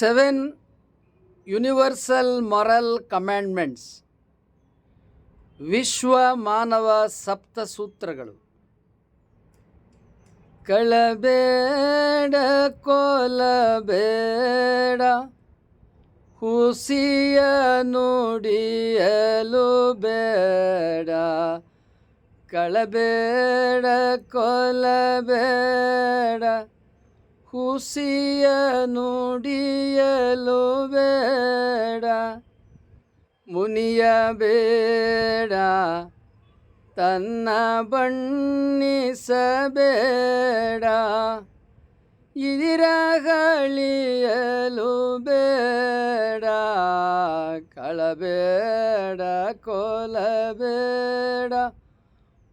7 universal moral commandments, ವಿಶ್ವ ಮಾನವ ಸಪ್ತಸೂತ್ರಗಳು. ಕಳಬೇಡ, ಕೊಲಬೇಡ, ಹುಸಿಯ ನುಡಿಯಲು ಬೇಡ. ಕಳಬೇಡ, ಕೊಲಬೇಡ, ಹುಸಿಯ ನುಡಿಯಲು ಬೇಡ. ಮುನಿಯಬೇಡ, ತನ್ನ ಬಣ್ಣಿಸಬೇಡ. ಇದಿರಗಳಿಯಲು ಬೇಡ. ಕಳಬೇಡ, ಕೊಲಬೇಡ,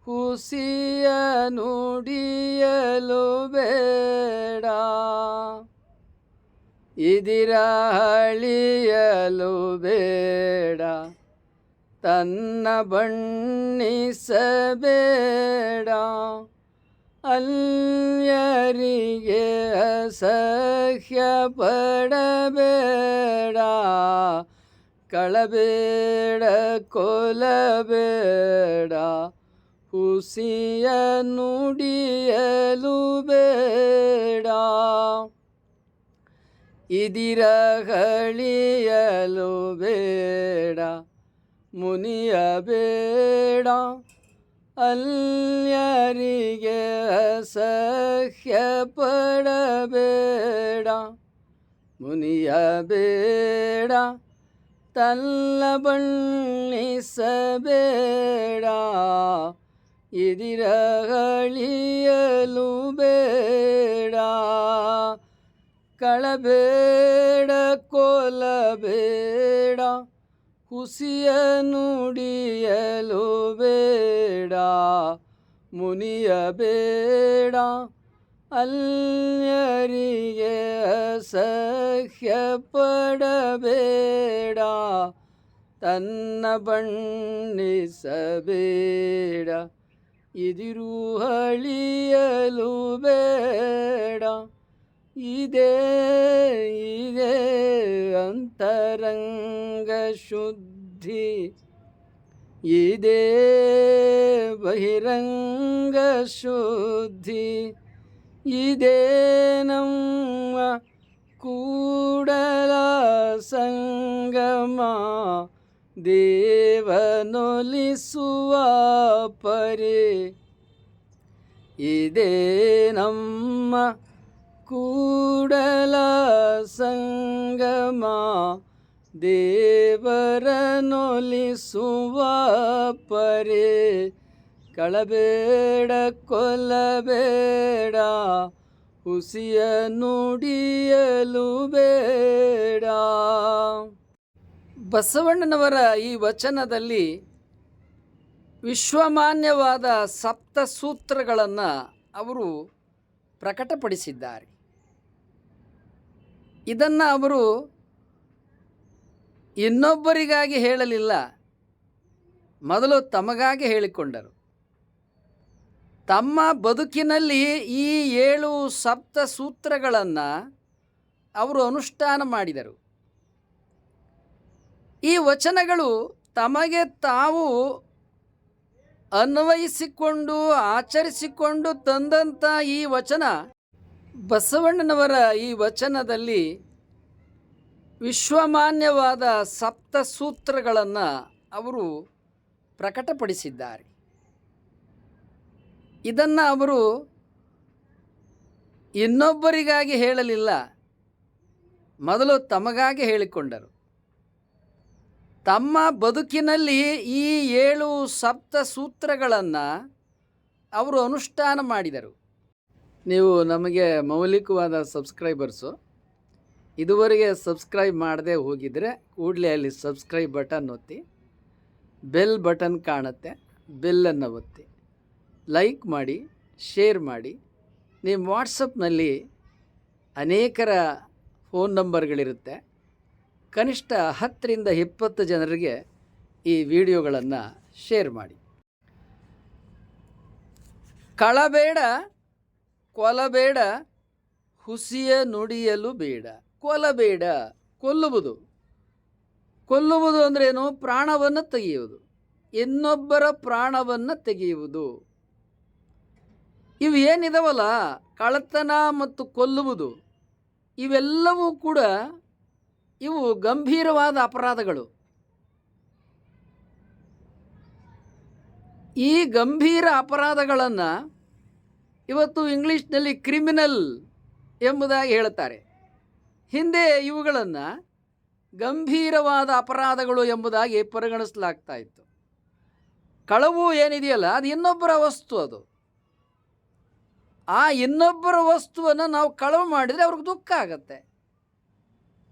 ಹುಸಿಯ ನುಡಿಯಲು ಬೇಡ. ಇದಿರಳಿಯಲು ಬೇಡ, ತನ್ನ ಬಣ್ಣಿಸಬೇಡ. ಅನ್ಯರಿಗೆ ಅಸಹ್ಯ ಪಡಬೇಡ. ಕಳಬೇಡ, ಕೊಲಬೇಡ, ಹುಸಿಯ ನುಡಿಯಲು ಬೇಡ. ಇದಿರಗಳಿಯಲು ಬೇಡ, ಮುನಿಯಬೇಡ. ಅನ್ಯರಿಗೆ ಅಸಹ್ಯ ಪಡಬೇಡ. ಮುನಿಯಬೇಡ, ತನ್ನ ಬಣ್ಣಿಸಬೇಡ. ಇದಿರಗಳಿಯಲು ಬೇಡ. ಕಳಬೇಡ, ಕೊಲಬೇಡ, ಹುಸಿಯ ನುಡಿಯಲು ಬೇಡ. ಮುನಿಯಬೇಡ, ಅನ್ಯರಿಗೆ ಅಸಹ್ಯ ಪಡಬೇಡ. ತನ್ನ ಬಣ್ಣಿಸಬೇಡ. ಇದಿರುಹಳಿಯಲು ಬೇಡ. ಇದೇ ಅಂತರಂಗ ಶುದ್ಧಿ, ಇದೇ ಬಹಿರಂಗ ಶುದ್ಧಿ. ಇದೇ ನಮ್ಮ ಕೂಡಲ ಸಂಗಮ, ದೇವನೊಲಿಸುವ ಪರಿ. ಇದೇ ನಮ್ಮ ಕೂಡಲ ಸಂಗಮ, ದೇವರನೊಲಿಸುವ ಪರಿ. ಕಳಬೇಡ, ಕೊಲಬೇಡ, ಹುಸಿಯ ನುಡಿಯಲು ಬೇಡ. ಬಸವಣ್ಣನವರ ಈ ವಚನದಲ್ಲಿ ವಿಶ್ವಮಾನ್ಯವಾದ ಸಪ್ತಸೂತ್ರಗಳನ್ನು ಅವರು ಪ್ರಕಟಪಡಿಸಿದ್ದಾರೆ. ಇದನ್ನು ಅವರು ಇನ್ನೊಬ್ಬರಿಗಾಗಿ ಹೇಳಲಿಲ್ಲ, ಮೊದಲು ತಮಗಾಗಿ ಹೇಳಿಕೊಂಡರು. ತಮ್ಮ ಬದುಕಿನಲ್ಲಿ ಈ 7 ಸಪ್ತಸೂತ್ರಗಳನ್ನು ಅವರು ಅನುಷ್ಠಾನ ಮಾಡಿದರು. ಈ ವಚನಗಳು ತಮಗೆ ತಾವು ಅನ್ವಯಿಸಿಕೊಂಡು ಆಚರಿಸಿಕೊಂಡು ತಂದಂಥ ಈ ವಚನ, ಬಸವಣ್ಣನವರ ಈ ವಚನದಲ್ಲಿ ವಿಶ್ವಮಾನ್ಯವಾದ ಸಪ್ತಸೂತ್ರಗಳನ್ನು ಅವರು ಪ್ರಕಟಪಡಿಸಿದ್ದಾರೆ. ಇದನ್ನು ಅವರು ಇನ್ನೊಬ್ಬರಿಗಾಗಿ ಹೇಳಲಿಲ್ಲ, ಮೊದಲು ತಮಗಾಗಿ ಹೇಳಿಕೊಂಡರು. ತಮ್ಮ ಬದುಕಿನಲ್ಲಿ ಈ 7 ಸಪ್ತಸೂತ್ರಗಳನ್ನು ಅವರು ಅನುಷ್ಠಾನ ಮಾಡಿದರು. ನೀವು ನಮಗೆ ಮೌಲಿಕವಾದ ಸಬ್ಸ್ಕ್ರೈಬರ್ಸು. ಇದುವರೆಗೆ ಸಬ್ಸ್ಕ್ರೈಬ್ ಮಾಡದೆ ಹೋಗಿದರೆ ಕೂಡಲೇ ಅಲ್ಲಿ ಸಬ್ಸ್ಕ್ರೈಬ್ ಬಟನ್ ಒತ್ತಿ, ಬೆಲ್ ಬಟನ್ ಕಾಣುತ್ತೆ, ಬೆಲ್ಲನ್ನು ಒತ್ತಿ, ಲೈಕ್ ಮಾಡಿ, ಶೇರ್ ಮಾಡಿ. ನಿಮ್ಮ ವಾಟ್ಸಪ್ನಲ್ಲಿ ಅನೇಕರ ಫೋನ್ ನಂಬರ್ಗಳಿರುತ್ತೆ. ಕನಿಷ್ಠ 10ರಿಂದ 20 ಜನರಿಗೆ ಈ ವಿಡಿಯೋಗಳನ್ನು ಶೇರ್ ಮಾಡಿ. ಕಳಬೇಡ, ಕೊಲಬೇಡ, ಹುಸಿಯ ನುಡಿಯಲು ಬೇಡ. ಕೊಲ್ಲಬೇಡ. ಕೊಲ್ಲುವುದು ಕೊಲ್ಲುವುದು ಅಂದ್ರೇನು? ಪ್ರಾಣವನ್ನು ತೆಗೆಯುವುದು, ಇನ್ನೊಬ್ಬರ ಪ್ರಾಣವನ್ನು ತೆಗೆಯುವುದು. ಇವು ಏನಿದಾವಲ್ಲ, ಕಳ್ಳತನ ಮತ್ತು ಕೊಲ್ಲುವುದು, ಇವೆಲ್ಲವೂ ಕೂಡ ಇವು ಗಂಭೀರವಾದ ಅಪರಾಧಗಳು. ಈ ಗಂಭೀರ ಅಪರಾಧಗಳನ್ನು ಇವತ್ತು ಇಂಗ್ಲೀಷ್ನಲ್ಲಿ ಕ್ರಿಮಿನಲ್ ಎಂಬುದಾಗಿ ಹೇಳುತ್ತಾರೆ. ಹಿಂದೆ ಇವುಗಳನ್ನು ಗಂಭೀರವಾದ ಅಪರಾಧಗಳು ಎಂಬುದಾಗಿ ಪರಿಗಣಿಸಲಾಗ್ತಾ ಇತ್ತು. ಕಳವು ಏನಿದೆಯಲ್ಲ, ಅದು ಇನ್ನೊಬ್ಬರ ವಸ್ತು. ಅದು ಆ ಇನ್ನೊಬ್ಬರ ವಸ್ತುವನ್ನು ನಾವು ಕಳವು ಮಾಡಿದರೆ ಅವ್ರಿಗೆ ದುಃಖ ಆಗತ್ತೆ.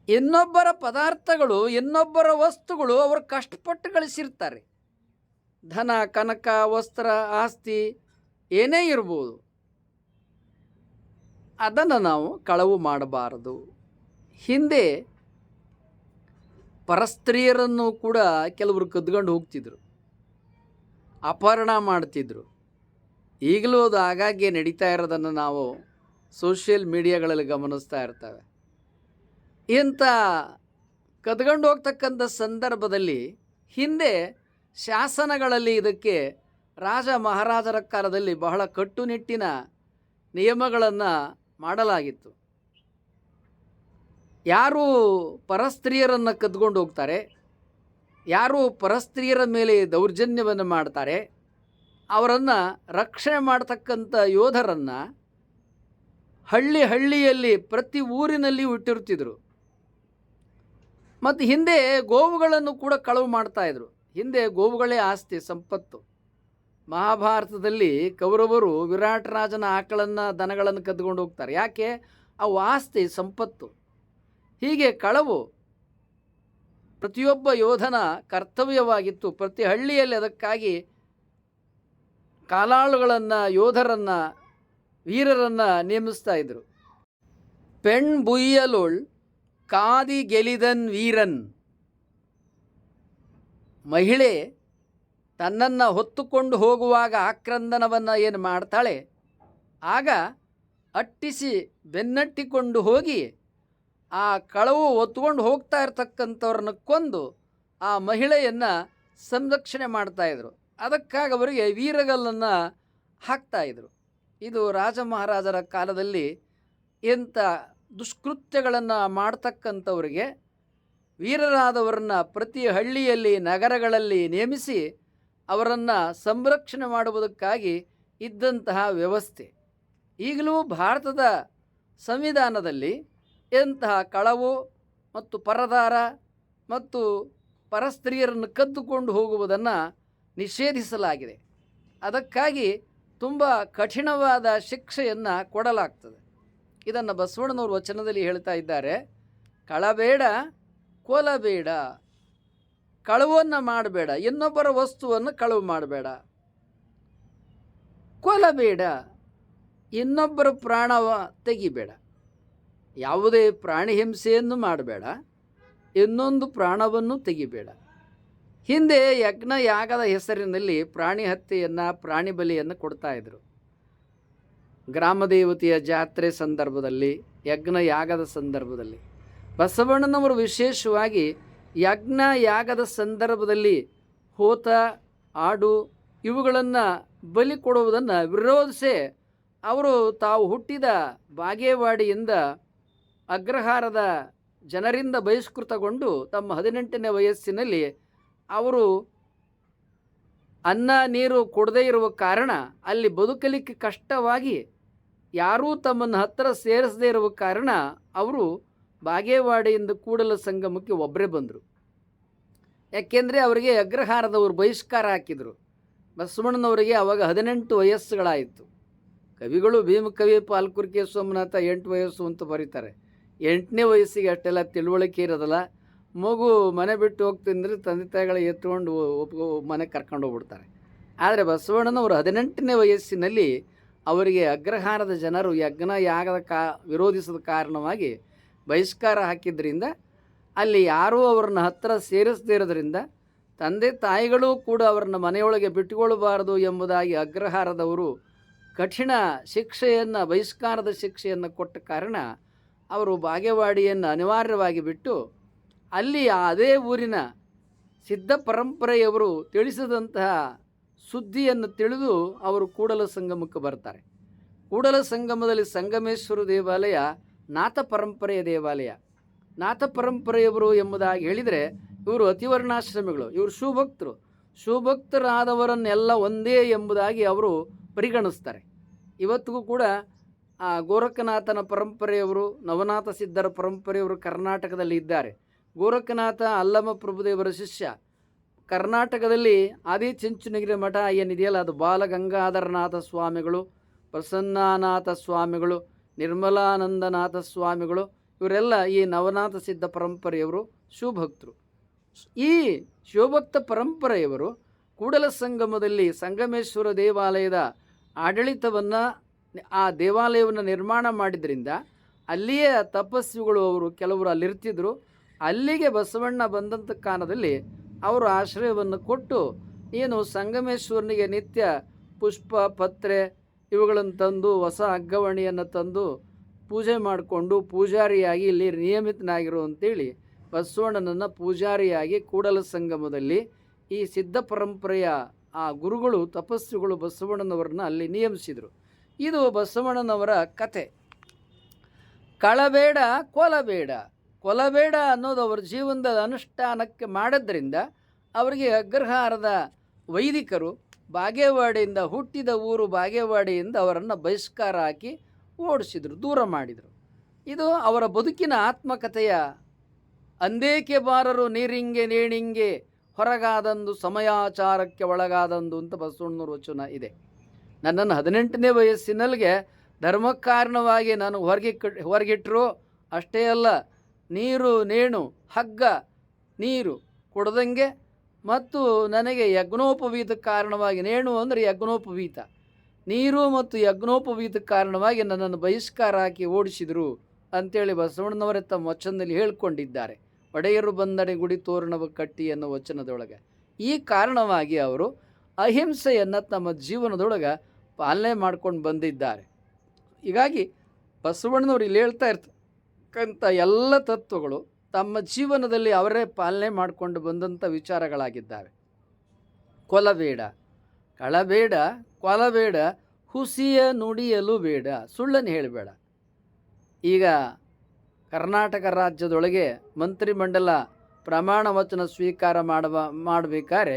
ಇನ್ನೊಬ್ಬರ ಪದಾರ್ಥಗಳು, ಇನ್ನೊಬ್ಬರ ವಸ್ತುಗಳು ಅವರು ಕಷ್ಟಪಟ್ಟು ಗಳಿಸಿರ್ತಾರೆ. ಧನ, ಕನಕ, ವಸ್ತ್ರ, ಆಸ್ತಿ ಏನೇ ಇರ್ಬೋದು, ಅದನ್ನು ನಾವು ಕಳವು ಮಾಡಬಾರದು. ಹಿಂದೆ ಪರಸ್ತ್ರೀಯರನ್ನು ಕೂಡ ಕೆಲವರು ಕದ್ಕೊಂಡು ಹೋಗ್ತಿದ್ರು, ಅಪಹರಣ ಮಾಡ್ತಿದ್ರು. ಈಗಲೂ ಅದು ಆಗಾಗ್ಗೆ ನಡೀತಾ ಇರೋದನ್ನು ನಾವು ಸೋಷಿಯಲ್ ಮೀಡಿಯಾಗಳಲ್ಲಿ ಗಮನಿಸ್ತಾ ಇರ್ತೇವೆ. ಇಂಥ ಕದ್ಕೊಂಡು ಹೋಗ್ತಕ್ಕಂಥ ಸಂದರ್ಭದಲ್ಲಿ ಹಿಂದೆ ಶಾಸನಗಳಲ್ಲಿ ಇದಕ್ಕೆ ರಾಜ ಮಹಾರಾಜರ ಕಾಲದಲ್ಲಿ ಬಹಳ ಕಟ್ಟುನಿಟ್ಟಿನ ನಿಯಮಗಳನ್ನು ಮಾಡಲಾಗಿತ್ತು. ಯಾರು ಪರಸ್ತ್ರೀಯರನ್ನು ಕದ್ಕೊಂಡು ಹೋಗ್ತಾರೆ, ಯಾರು ಪರಸ್ತ್ರೀಯರ ಮೇಲೆ ದೌರ್ಜನ್ಯವನ್ನು ಮಾಡ್ತಾರೆ, ಅವರನ್ನು ರಕ್ಷಣೆ ಮಾಡ್ತಕ್ಕಂಥ ಯೋಧರನ್ನು ಹಳ್ಳಿಯಲ್ಲಿ ಪ್ರತಿ ಊರಿನಲ್ಲಿ ಇಟ್ಟಿರ್ತಿದ್ರು. ಮತ್ತು ಹಿಂದೆ ಗೋವುಗಳನ್ನು ಕೂಡ ಕಳವು ಮಾಡ್ತಾಯಿದ್ರು. ಹಿಂದೆ ಗೋವುಗಳೇ ಆಸ್ತಿ, ಸಂಪತ್ತು. ಮಹಾಭಾರತದಲ್ಲಿ ಕೌರವರು ವಿರಾಟ್ ರಾಜನ ಆಕಳನ್ನು, ದನಗಳನ್ನು ಕದ್ಕೊಂಡು ಹೋಗ್ತಾರೆ. ಯಾಕೆ? ಅವು ಆಸ್ತಿ, ಸಂಪತ್ತು. ಹೀಗೆ ಕಳವು ಪ್ರತಿಯೊಬ್ಬ ಯೋಧನ ಕರ್ತವ್ಯವಾಗಿತ್ತು. ಪ್ರತಿ ಹಳ್ಳಿಯಲ್ಲಿ ಅದಕ್ಕಾಗಿ ಕಾಲಾಳುಗಳನ್ನು, ಯೋಧರನ್ನು, ವೀರರನ್ನು ನೇಮಿಸ್ತಾ ಇದ್ದರು. ಪೆಣ್ ಬುಯ್ಯಲೊಳ್ ಕಾದಿ ಗೆಲಿದನ್ ವೀರನ್. ಮಹಿಳೆ ತನ್ನನ್ನು ಹೊತ್ತುಕೊಂಡು ಹೋಗುವಾಗ ಆಕ್ರಂದನವನ್ನು ಏನು ಮಾಡ್ತಾಳೆ, ಆಗ ಅಟ್ಟಿಸಿ ಬೆನ್ನಟ್ಟಿಕೊಂಡು ಹೋಗಿ ಆ ಕಳವು ಹೊತ್ಕೊಂಡು ಹೋಗ್ತಾ ಇರ್ತಕ್ಕಂಥವ್ರನ್ನ ಕೊಂದು ಆ ಮಹಿಳೆಯನ್ನು ಸಂರಕ್ಷಣೆ ಮಾಡ್ತಾಯಿದ್ರು. ಅದಕ್ಕಾಗಿ ಅವರಿಗೆ ವೀರಗಲ್ಲನ್ನು ಹಾಕ್ತಾಯಿದ್ರು. ಇದು ರಾಜ ಮಹಾರಾಜರ ಕಾಲದಲ್ಲಿ ಇಂಥ ದುಷ್ಕೃತ್ಯಗಳನ್ನು ಮಾಡ್ತಕ್ಕಂಥವ್ರಿಗೆ ವೀರರಾದವರನ್ನು ಪ್ರತಿ ಹಳ್ಳಿಯಲ್ಲಿ, ನಗರಗಳಲ್ಲಿ ನೇಮಿಸಿ ಅವರನ್ನು ಸಂರಕ್ಷಣೆ ಮಾಡುವುದಕ್ಕಾಗಿ ಇದ್ದಂತಹ ವ್ಯವಸ್ಥೆ. ಈಗಲೂ ಭಾರತದ ಸಂವಿಧಾನದಲ್ಲಿ ಇಂತಹ ಕಳವು ಮತ್ತು ಪರದಾರ ಮತ್ತು ಪರಸ್ತ್ರೀಯರನ್ನು ಕದ್ದುಕೊಂಡು ಹೋಗುವುದನ್ನು ನಿಷೇಧಿಸಲಾಗಿದೆ. ಅದಕ್ಕಾಗಿ ತುಂಬ ಕಠಿಣವಾದ ಶಿಕ್ಷೆಯನ್ನು ಕೊಡಲಾಗ್ತದೆ. ಇದನ್ನು ಬಸವಣ್ಣನವರು ವಚನದಲ್ಲಿ ಹೇಳ್ತಾ ಇದ್ದಾರೆ. ಕಳಬೇಡ, ಕೊಲಬೇಡ. ಕಳವನ್ನು ಮಾಡಬೇಡ, ಇನ್ನೊಬ್ಬರ ವಸ್ತುವನ್ನು ಕಳವು ಮಾಡಬೇಡ. ಕೊಲಬೇಡ, ಇನ್ನೊಬ್ಬರ ಪ್ರಾಣವ ತೆಗಿಬೇಡ. ಯಾವುದೇ ಪ್ರಾಣಿ ಹಿಂಸೆಯನ್ನು ಮಾಡಬೇಡ, ಇನ್ನೊಂದು ಪ್ರಾಣವನ್ನು ತೆಗಿಬೇಡ. ಹಿಂದೆ ಯಜ್ಞ ಯಾಗದ ಹೆಸರಿನಲ್ಲಿ ಪ್ರಾಣಿ ಹತ್ಯೆಯನ್ನು, ಪ್ರಾಣಿ ಬಲಿಯನ್ನು ಕೊಡ್ತಾಯಿದ್ರು. ಗ್ರಾಮ ದೇವತೆಯ ಜಾತ್ರೆ ಸಂದರ್ಭದಲ್ಲಿ, ಯಜ್ಞ ಯಾಗದ ಸಂದರ್ಭದಲ್ಲಿ ಬಸವಣ್ಣನವರು ವಿಶೇಷವಾಗಿ ಯಜ್ಞ ಯಾಗದ ಸಂದರ್ಭದಲ್ಲಿ ಹೋತ, ಆಡು ಇವುಗಳನ್ನು ಬಲಿ ಕೊಡುವುದನ್ನು ವಿರೋಧಿಸಿ ಅವರು ತಾವು ಹುಟ್ಟಿದ ಬಾಗೇವಾಡಿಯಿಂದ ಅಗ್ರಹಾರದ ಜನರಿಂದ ಬಹಿಷ್ಕೃತಗೊಂಡು ತಮ್ಮ 18ನೇ ವಯಸ್ಸಿನಲ್ಲಿ ಅವರು ಅನ್ನ ನೀರು ಕೊಡದೇ ಇರುವ ಕಾರಣ, ಅಲ್ಲಿ ಬದುಕಲಿಕ್ಕೆ ಕಷ್ಟವಾಗಿ ಯಾರೂ ತಮ್ಮನ್ನು ಹತ್ತಿರ ಸೇರಿಸದೇ ಇರುವ ಕಾರಣ ಅವರು ಬಾಗೇವಾಡಿಯಿಂದ ಕೂಡಲ ಸಂಗಮಕ್ಕೆ ಒಬ್ಬರೇ ಬಂದರು. ಯಾಕೆಂದರೆ ಅವರಿಗೆ ಅಗ್ರಹಾರದವರು ಬಹಿಷ್ಕಾರ ಹಾಕಿದರು. ಬಸವಣ್ಣನವರಿಗೆ ಆವಾಗ 18 ವಯಸ್ಸುಗಳಾಯಿತು. ಕವಿಗಳು ಭೀಮಕವಿ, ಪಾಲ್ಕುರ್ಕೆ ಸೋಮನಾಥ 8 ವಯಸ್ಸು ಅಂತ ಬರೀತಾರೆ. 8ನೇ ವಯಸ್ಸಿಗೆ ಅಷ್ಟೆಲ್ಲ ತಿಳುವಳಿಕೆ ಇರೋದಲ್ಲ. ಮಗು ಮನೆ ಬಿಟ್ಟು ಹೋಗ್ತಿಂದ್ರೆ ತಂದೆ ತಾಯಿಗಳ ಎತ್ಕೊಂಡು ಮನೆ ಕರ್ಕೊಂಡು ಹೋಗ್ಬಿಡ್ತಾರೆ. ಆದರೆ ಬಸವಣ್ಣನವರು 18ನೇ ವಯಸ್ಸಿನಲ್ಲಿ ಅವರಿಗೆ ಅಗ್ರಹಾರದ ಜನರು ಯಜ್ಞ ಯಾಗದ ವಿರೋಧಿಸಿದ ಕಾರಣವಾಗಿ ಬಹಿಷ್ಕಾರ ಹಾಕಿದ್ರಿಂದ, ಅಲ್ಲಿ ಯಾರೂ ಅವ್ರನ್ನ ಹತ್ತಿರ ಸೇರಿಸದೇ ಇರೋದ್ರಿಂದ ತಂದೆ ತಾಯಿಗಳೂ ಕೂಡ ಅವರನ್ನು ಮನೆಯೊಳಗೆ ಬಿಟ್ಟುಕೊಳ್ಳಬಾರದು ಎಂಬುದಾಗಿ ಅಗ್ರಹಾರದವರು ಕಠಿಣ ಶಿಕ್ಷೆಯನ್ನು, ಬಹಿಷ್ಕಾರದ ಶಿಕ್ಷೆಯನ್ನು ಕೊಟ್ಟ ಕಾರಣ ಅವರು ಬಾಗೇವಾಡಿಯನ್ನು ಅನಿವಾರ್ಯವಾಗಿ ಬಿಟ್ಟು ಅಲ್ಲಿ ಅದೇ ಊರಿನ ಸಿದ್ಧ ಪರಂಪರೆಯವರು ತಿಳಿಸಿದಂತಹ ಸುದ್ದಿಯನ್ನು ತಿಳಿದು ಅವರು ಕೂಡಲ ಸಂಗಮಕ್ಕೆ ಬರ್ತಾರೆ. ಕೂಡಲ ಸಂಗಮದಲ್ಲಿ ಸಂಗಮೇಶ್ವರ ದೇವಾಲಯ ನಾಥ ಪರಂಪರೆಯ ದೇವಾಲಯ. ನಾಥ ಪರಂಪರೆಯವರು ಎಂಬುದಾಗಿ ಹೇಳಿದರೆ ಇವರು ಅತಿವರ್ಣಾಶ್ರಮಿಗಳು, ಇವರು ಶಿವಭಕ್ತರು. ಶಿವಭಕ್ತರಾದವರನ್ನೆಲ್ಲ ಒಂದೇ ಎಂಬುದಾಗಿ ಅವರು ಪರಿಗಣಿಸ್ತಾರೆ. ಇವತ್ತಿಗೂ ಕೂಡ ಆ ಗೋರಖನಾಥನ ಪರಂಪರೆಯವರು, ನವನಾಥ ಸಿದ್ಧರ ಪರಂಪರೆಯವರು ಕರ್ನಾಟಕದಲ್ಲಿ ಇದ್ದಾರೆ. ಗೋರಖನಾಥ ಅಲ್ಲಮ ಪ್ರಭುದೇವರ ಶಿಷ್ಯ. ಕರ್ನಾಟಕದಲ್ಲಿ ಆದಿಚುಂಚನಗಿರಿ ಮಠ ಏನಿದೆಯಲ್ಲ, ಅದು ಬಾಲಗಂಗಾಧರನಾಥ ಸ್ವಾಮಿಗಳು, ಪ್ರಸನ್ನಾನಾಥ ಸ್ವಾಮಿಗಳು, ನಿರ್ಮಲಾನಂದನಾಥ ಸ್ವಾಮಿಗಳು, ಇವರೆಲ್ಲ ಈ ನವನಾಥ ಸಿದ್ಧ ಪರಂಪರೆಯವರು ಶಿವಭಕ್ತರು. ಈ ಶಿವಭಕ್ತ ಪರಂಪರೆಯವರು ಕೂಡಲ ಸಂಗಮದಲ್ಲಿ ಸಂಗಮೇಶ್ವರ ದೇವಾಲಯದ ಆಡಳಿತವನ್ನು, ಆ ದೇವಾಲಯವನ್ನು ನಿರ್ಮಾಣ ಮಾಡಿದ್ರಿಂದ ಅಲ್ಲಿಯೇ ತಪಸ್ವಿಗಳು ಅವರು ಕೆಲವರು ಅಲ್ಲಿರ್ತಿದ್ರು. ಅಲ್ಲಿಗೆ ಬಸವಣ್ಣ ಬಂದಂಥ ಕಾಲದಲ್ಲಿ ಅವರು ಆಶ್ರಯವನ್ನು ಕೊಟ್ಟು ಏನು ಸಂಗಮೇಶ್ವರನಿಗೆ ನಿತ್ಯ ಪುಷ್ಪ ಪತ್ರೆ ಇವುಗಳನ್ನು ತಂದು ಹೊಸ ಅಗ್ಗವಣಿಯನ್ನು ತಂದು ಪೂಜೆ ಮಾಡಿಕೊಂಡು ಪೂಜಾರಿಯಾಗಿ ಇಲ್ಲಿ ನಿಯಮಿತನಾಗಿರು ಅಂತೇಳಿ ಬಸವಣ್ಣನನ್ನು ಪೂಜಾರಿಯಾಗಿ ಕೂಡಲ ಸಂಗಮದಲ್ಲಿ ಈ ಸಿದ್ಧ ಪರಂಪರೆಯ ಆ ಗುರುಗಳು ತಪಸ್ವಿಗಳು ಬಸವಣ್ಣನವರನ್ನ ಅಲ್ಲಿ ನಿಯಮಿಸಿದರು. ಇದು ಬಸವಣ್ಣನವರ ಕತೆ. ಕಳಬೇಡ ಕೊಲಬೇಡ, ಕೊಲಬೇಡ ಅನ್ನೋದು ಅವರ ಜೀವನದ ಅನುಷ್ಠಾನಕ್ಕೆ ಮಾಡಿದ್ರಿಂದ ಅವರಿಗೆ ಅಗ್ರಹಾರದ ವೈದಿಕರು ಬಾಗೇವಾಡಿಯಿಂದ, ಹುಟ್ಟಿದ ಊರು ಬಾಗೇವಾಡಿಯಿಂದ ಅವರನ್ನು ಬಹಿಷ್ಕಾರ ಹಾಕಿ ಓಡಿಸಿದರು, ದೂರ ಮಾಡಿದರು. ಇದು ಅವರ ಬದುಕಿನ ಆತ್ಮಕಥೆಯ ಅಂದೇಕೆ ಬಾರರು ನೀರಿಂಗೆ ನೇಣಿಂಗೆ ಹೊರಗಾದಂದು ಸಮಯಾಚಾರಕ್ಕೆ ಒಳಗಾದಂದು ಅಂತ ಬಸವಣ್ಣನವ್ರ ವಚನ ಇದೆ. ನನ್ನನ್ನು 18ನೇ ವಯಸ್ಸಿನಲ್ಲಿಗೆ ಧರ್ಮಕಾರಣವಾಗಿ ನಾನು ಹೊರಗಿಟ್ಟರು ಅಷ್ಟೇ ಅಲ್ಲ, ನೀರು ನೇಣು ಹಗ್ಗ ನೀರು ಕೊಡದಂಗೆ ಮತ್ತು ನನಗೆ ಯಜ್ಞೋಪವೀತ ಕಾರಣವಾಗಿ, ನೇಣು ಅಂದರೆ ಯಜ್ಞೋಪವೀತ, ನೀರು ಮತ್ತು ಯಜ್ಞೋಪವೀತ ಕಾರಣವಾಗಿ ನನ್ನನ್ನು ಬಹಿಷ್ಕಾರ ಹಾಕಿ ಓಡಿಸಿದರು ಅಂಥೇಳಿ ಬಸವಣ್ಣನವರೇ ತಮ್ಮ ವಚನದಲ್ಲಿ ಹೇಳ್ಕೊಂಡಿದ್ದಾರೆ. ಒಡೆಯರು ಬಂದಡೆ ಗುಡಿ ತೋರಣವ ಕಟ್ಟಿ ಅನ್ನೋ ವಚನದೊಳಗೆ. ಈ ಕಾರಣವಾಗಿ ಅವರು ಅಹಿಂಸೆಯನ್ನು ತಮ್ಮ ಜೀವನದೊಳಗೆ ಪಾಲನೆ ಮಾಡ್ಕೊಂಡು ಬಂದಿದ್ದಾರೆ. ಹೀಗಾಗಿ ಬಸವಣ್ಣನವರು ಇಲ್ಲಿ ಹೇಳ್ತಾ ಇರ್ತಕ್ಕಂಥ ಎಲ್ಲ ತತ್ವಗಳು ತಮ್ಮ ಜೀವನದಲ್ಲಿ ಅವರೇ ಪಾಲನೆ ಮಾಡಿಕೊಂಡು ಬಂದಂಥ ವಿಚಾರಗಳಾಗಿದ್ದಾವೆ. ಕೊಲಬೇಡ, ಕಳಬೇಡ, ಕೊಲಬೇಡ, ಹುಸಿಯ ನುಡಿಯಲು ಬೇಡ, ಸುಳ್ಳನ್ನು ಹೇಳಬೇಡ. ಈಗ ಕರ್ನಾಟಕ ರಾಜ್ಯದೊಳಗೆ ಮಂತ್ರಿಮಂಡಲ ಪ್ರಮಾಣ ವಚನ ಸ್ವೀಕಾರ ಮಾಡಬೇಕಾದ್ರೆ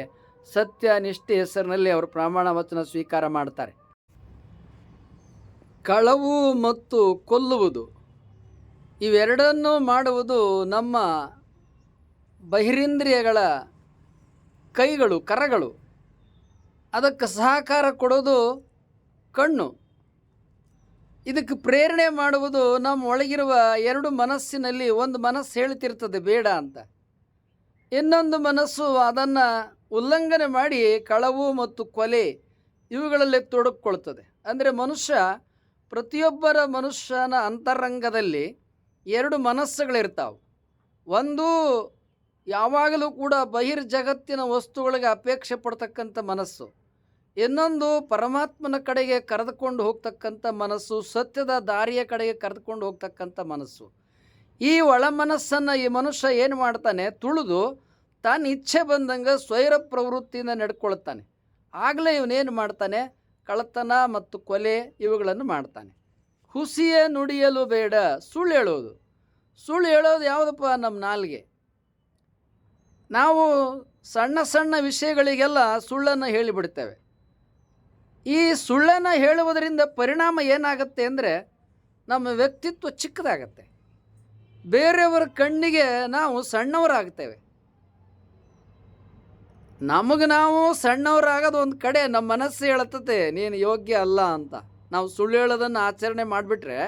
ಸತ್ಯ ನಿಷ್ಠೆ ಹೆಸರಿನಲ್ಲಿ ಅವರು ಪ್ರಮಾಣ ವಚನ ಸ್ವೀಕಾರ ಮಾಡ್ತಾರೆ. ಕಳವು ಮತ್ತು ಕೊಲ್ಲುವುದು ಇವೆರಡನ್ನೂ ಮಾಡುವುದು ನಮ್ಮ ಬಹಿರೇಂದ್ರಿಯಗಳ ಕೈಗಳು, ಕರಗಳು. ಅದಕ್ಕೆ ಸಹಕಾರ ಕೊಡೋದು ಕಣ್ಣು. ಇದಕ್ಕೆ ಪ್ರೇರಣೆ ಮಾಡುವುದು ನಮ್ಮ ಒಳಗಿರುವ ಎರಡು ಮನಸ್ಸಿನಲ್ಲಿ ಒಂದು ಮನಸ್ಸು ಹೇಳ್ತಿರ್ತದೆ ಬೇಡ ಅಂತ, ಇನ್ನೊಂದು ಮನಸ್ಸು ಅದನ್ನು ಉಲ್ಲಂಘನೆ ಮಾಡಿ ಕಳವು ಮತ್ತು ಕೊಲೆ ಇವುಗಳಲ್ಲಿ ತೊಡಗಿಕೊಳ್ತದೆ. ಅಂದರೆ ಪ್ರತಿಯೊಬ್ಬರ ಮನುಷ್ಯನ ಅಂತರಂಗದಲ್ಲಿ ಎರಡು ಮನಸ್ಸುಗಳಿರ್ತಾವೆ. ಒಂದು ಯಾವಾಗಲೂ ಕೂಡ ಬಹಿರ್ಜಗತ್ತಿನ ವಸ್ತುಗಳಿಗೆ ಅಪೇಕ್ಷೆ ಪಡ್ತಕ್ಕಂಥ ಮನಸ್ಸು, ಇನ್ನೊಂದು ಪರಮಾತ್ಮನ ಕಡೆಗೆ ಕರೆದುಕೊಂಡು ಹೋಗ್ತಕ್ಕಂಥ ಮನಸ್ಸು, ಸತ್ಯದ ದಾರಿಯ ಕಡೆಗೆ ಕರೆದುಕೊಂಡು ಹೋಗ್ತಕ್ಕಂಥ ಮನಸ್ಸು. ಈ ಒಳ ಮನಸ್ಸನ್ನು ಈ ಮನುಷ್ಯ ಏನು ಮಾಡ್ತಾನೆ, ತುಳಿದು ತಾನು ಇಚ್ಛೆ ಬಂದಂಗೆ ಸ್ವೈರ ಪ್ರವೃತ್ತಿಯಿಂದ ನಡ್ಕೊಳ್ತಾನೆ. ಆಗಲೇ ಇವನೇನು ಮಾಡ್ತಾನೆ, ಕಳ್ಳತನ ಮತ್ತು ಕೊಲೆ ಇವುಗಳನ್ನು ಮಾಡ್ತಾನೆ. ಹುಸಿಯ ನುಡಿಯಲು ಬೇಡ, ಸುಳ್ಳು ಹೇಳೋದು. ಸುಳ್ಳು ಹೇಳೋದು ಯಾವುದಪ್ಪ, ನಮ್ಮ ನಾಲ್ಗೆ. ನಾವು ಸಣ್ಣ ಸಣ್ಣ ವಿಷಯಗಳಿಗೆಲ್ಲ ಸುಳ್ಳನ್ನು ಹೇಳಿಬಿಡ್ತೇವೆ. ಈ ಸುಳ್ಳನ್ನು ಹೇಳುವುದರಿಂದ ಪರಿಣಾಮ ಏನಾಗುತ್ತೆ ಅಂದರೆ ನಮ್ಮ ವ್ಯಕ್ತಿತ್ವ ಚಿಕ್ಕದಾಗತ್ತೆ, ಬೇರೆಯವರ ಕಣ್ಣಿಗೆ ನಾವು ಸಣ್ಣವರಾಗ್ತೇವೆ. ನಮಗೆ ನಾವು ಸಣ್ಣವರಾಗೋದು ಒಂದು ಕಡೆ, ನಮ್ಮ ಮನಸ್ಸು ಹೇಳುತ್ತದೆ ನೀನು ಯೋಗ್ಯ ಅಲ್ಲ ಅಂತ. ನಾವು ಸುಳ್ಳು ಹೇಳೋದನ್ನು ಆಚರಣೆ ಮಾಡಿಬಿಟ್ರೆ